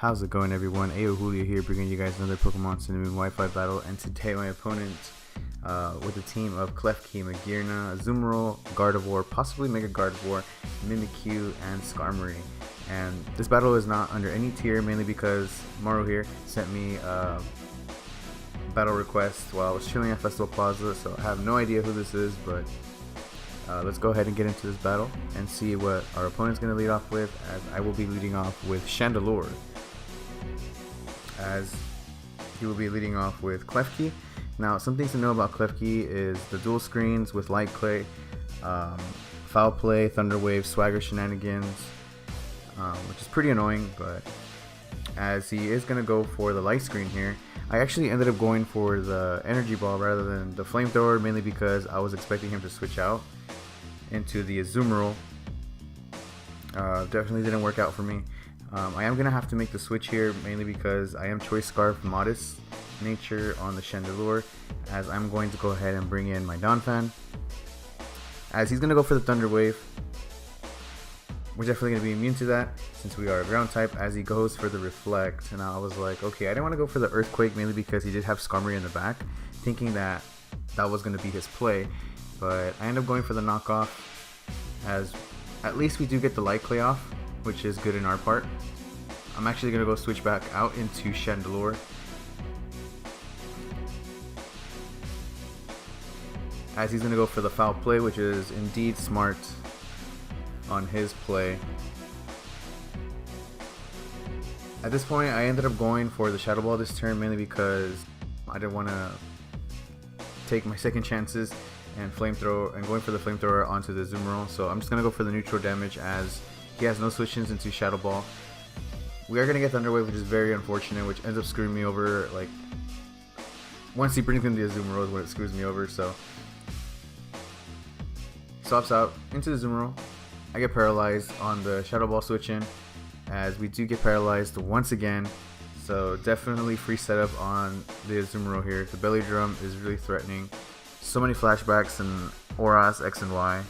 How's it going, everyone? Ayo Julio here, bringing you guys another Pokemon Sun and Moon Wi-Fi battle. And today my opponent with a team of Klefki, Magearna, Azumarill, Gardevoir, possibly Mega Gardevoir, Mimikyu, and Skarmory. And this battle is not under any tier, mainly because Mauro here sent me a battle request while I was chilling at Festival Plaza, so I have no idea who this is, but let's go ahead and get into this battle and see what our opponent's going to lead off with, as I will be leading off with Chandelure, as he will be leading off with Klefki. Now, some things to know about Klefki is the dual screens with Light Clay, Foul Play, Thunder Wave, Swagger Shenanigans, which is pretty annoying, but as he is going to go for the light screen here, I actually ended up going for the Energy Ball rather than the Flamethrower, mainly because I was expecting him to switch out into the Azumarill. Definitely didn't work out for me. I am going to have to make the switch here, mainly because I am Choice Scarf Modest Nature on the Chandelure, as I'm going to go ahead and bring in my Donphan, as he's going to go for the Thunder Wave. We're definitely going to be immune to that since we are a ground type, as he goes for the Reflect. And I was like, okay, I didn't want to go for the Earthquake, mainly because he did have Skarmory in the back, thinking that that was going to be his play, but I end up going for the knockoff, as at least we do get the Light Clay off, which is good in our part. I'm actually going to go switch back out into Chandelure, as he's going to go for the Foul Play, which is indeed smart on his play. At this point, I ended up going for the Shadow Ball this turn, mainly because I didn't want to take my second chances and Flamethrower and going for the Flamethrower onto the Azumarill. So I'm just going to go for the neutral damage, as he has no switch-ins into Shadow Ball. We are going to get Thunder Wave, which is very unfortunate, which ends up screwing me over. Like, once he brings in the Azumarill is when it screws me over. So swaps out into the Azumarill. I get paralyzed on the Shadow Ball switch in, as we do get paralyzed once again. So definitely free setup on the Azumarill here. The Belly Drum is really threatening. So many flashbacks and Auras X and Y.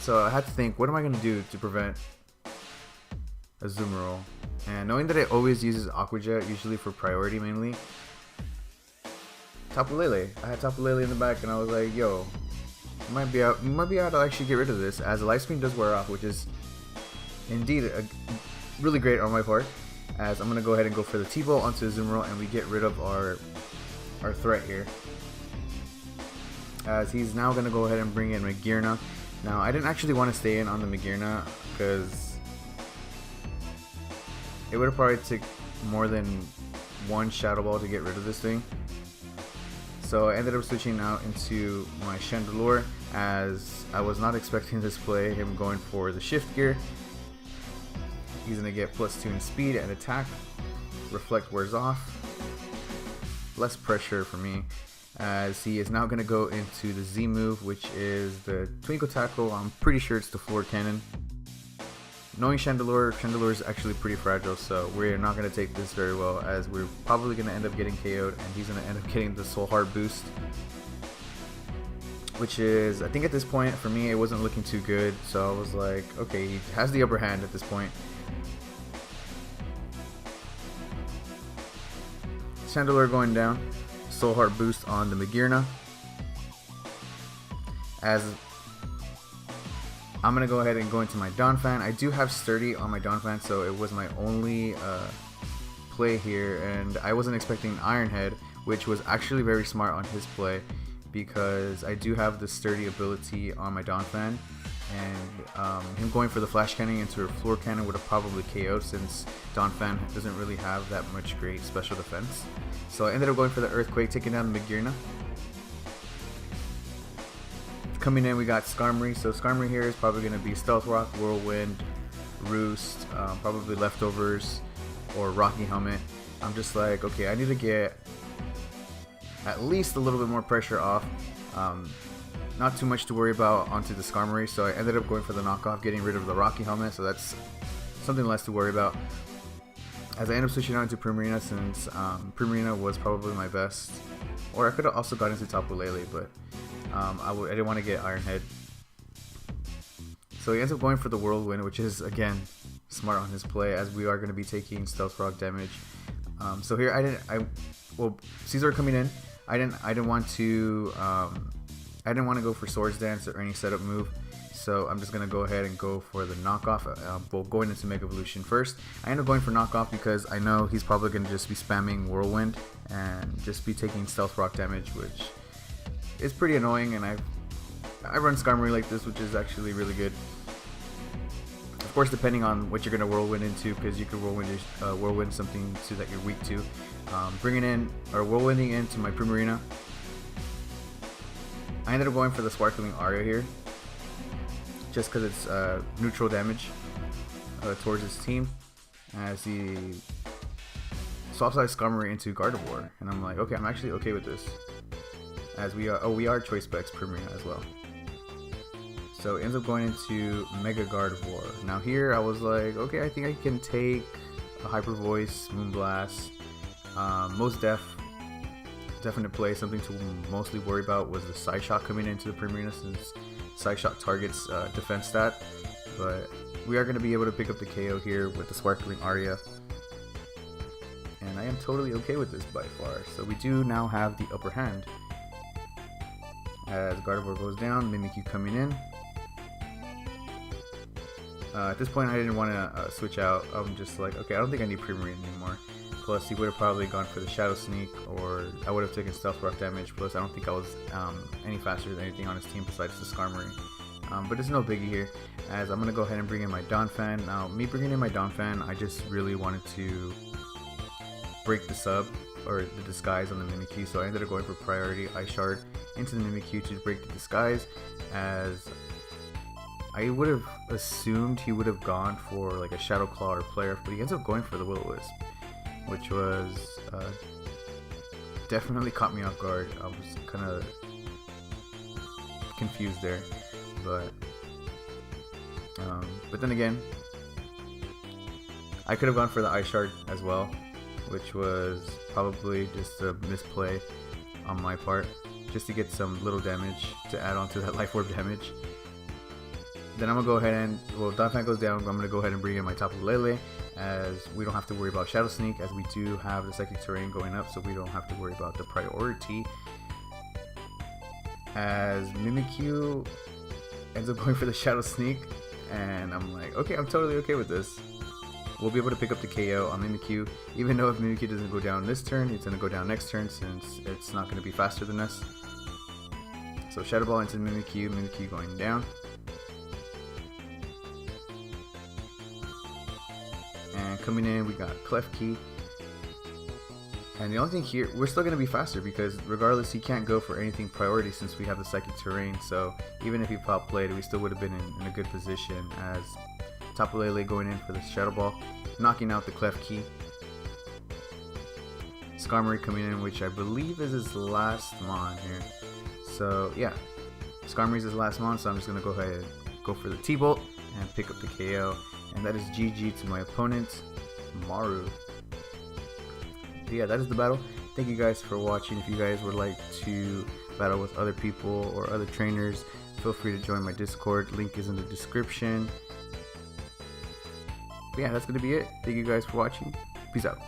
So I had to think, what am I going to do to prevent Azumarill? And knowing that it always uses Aqua Jet, usually for priority mainly, Tapu Lele. I had Tapu Lele in the back, and I was like, yo, might be out to actually get rid of this, as the light screen does wear off, which is indeed really great on my part, as I'm going to go ahead and go for the T-Bolt onto Azumarill, and we get rid of our threat here, as he's now going to go ahead and bring in Magearna. Now, I didn't actually want to stay in on the Magearna, because it would have probably took more than one Shadow Ball to get rid of this thing. So I ended up switching out into my Chandelure, as I was not expecting this play, him going for the Shift Gear. He's going to get +2 in speed and attack. Reflect wears off. Less pressure for me, as he is now going to go into the Z move, which is the Twinkle Tackle. I'm pretty sure it's the Floor Cannon. Knowing Chandelure is actually pretty fragile, so we're not going to take this very well, as we're probably going to end up getting KO'd, and he's going to end up getting the Soul Heart boost, which is, I think at this point, for me, it wasn't looking too good, so I was like, okay, he has the upper hand at this point. Chandelure going down, Soul Heart boost on the Magearna, as I'm going to go ahead and go into my Donphan. I do have Sturdy on my Donphan, so it was my only play here, and I wasn't expecting Iron Head, which was actually very smart on his play, because I do have the Sturdy ability on my Donphan, and him going for the Flash Cannon into a Floor Cannon would have probably KO'd, since Donphan doesn't really have that much great special defense. So I ended up going for the Earthquake, taking down the Magearna. Coming in, we got Skarmory. So Skarmory here is probably going to be Stealth Rock, Whirlwind, Roost, probably Leftovers, or Rocky Helmet. I'm just like, okay, I need to get at least a little bit more pressure off. Not too much to worry about onto the Skarmory, so I ended up going for the knockoff, getting rid of the Rocky Helmet, so that's something less to worry about. As I end up switching out into Primarina, since Primarina was probably my best, or I could have also got into Tapu Lele, but I didn't want to get Iron Head. So he ends up going for the whirlwind, which is again smart on his play, as we are going to be taking stealth rock damage. So here well, Caesar coming in. I didn't want to go for swords dance or any setup move. So I'm just going to go ahead and go for the knockoff. Well, going into Mega Evolution first. I end up going for knockoff because I know he's probably going to just be spamming whirlwind and just be taking stealth rock damage, which is pretty annoying. And I run Skarmory like this, which is actually really good. Of course, depending on what you're going to whirlwind into, because you can whirlwind something to that you're weak to. Bringing in or whirlwinding into my Primarina. I ended up going for the Sparkling Aria here, just because it's neutral damage towards his team, as he swaps out Skarmory into Gardevoir, and I'm like, okay, I'm actually okay with this, as we are Choice Specs Primarina as well. So it ends up going into Mega Gardevoir. Now here I was like, okay, I think I can take a Hyper Voice, Moonblast. Most definite play. Something to mostly worry about was the Side Shot coming into the Primarina, since Side Shot targets defense stat. But we are going to be able to pick up the KO here with the Sparkling Aria. And I am totally okay with this by far. So we do now have the upper hand. As Gardevoir goes down, Mimikyu coming in. At this point I didn't want to switch out. I'm just like, okay, I don't think I need Primarina anymore. Plus he would have probably gone for the Shadow Sneak, or I would have taken Stealth Rock damage. Plus I don't think I was any faster than anything on his team besides the Skarmory. But it's no biggie here, as I'm going to go ahead and bring in my Donphan. Now me bringing in my Donphan, I just really wanted to break the sub, or the disguise on the Mimikyu, so I ended up going for priority Ice Shard into the Mimikyu to break the disguise, as I would have assumed he would have gone for like a Shadow Claw or Player, but he ends up going for the Will-O-Wisp, which was definitely caught me off guard. I was kind of confused there, but then again, I could have gone for the Ice Shard as well, which was probably just a misplay on my part, just to get some little damage to add on to that Life Orb damage. Then I'm going to go ahead and, well, Donphan goes down, I'm going to go ahead and bring in my Tapu Lele, as we don't have to worry about Shadow Sneak, as we do have the Psychic Terrain going up, so we don't have to worry about the priority. As Mimikyu ends up going for the Shadow Sneak, and I'm like, okay, I'm totally okay with this. We'll be able to pick up the KO on Mimikyu, even though if Mimikyu doesn't go down this turn, it's going to go down next turn, since it's not going to be faster than us. So Shadow Ball into Mimikyu, Mimikyu going down. And coming in, we got Klefki. And the only thing here, we're still going to be faster, because regardless, he can't go for anything priority since we have the Psychic Terrain. So even if he pop played, we still would have been in a good position, as Tapu Lele going in for the Shadow Ball, knocking out the Klefki. Skarmory coming in, which I believe is his last Mon here. So yeah, Skarmory's his last Mon, so I'm just going to go ahead and go for the T-Bolt and pick up the KO. And that is GG to my opponent, Mauro. But yeah, that is the battle. Thank you guys for watching. If you guys would like to battle with other people or other trainers, feel free to join my Discord. Link is in the description. But yeah, that's going to be it. Thank you guys for watching. Peace out.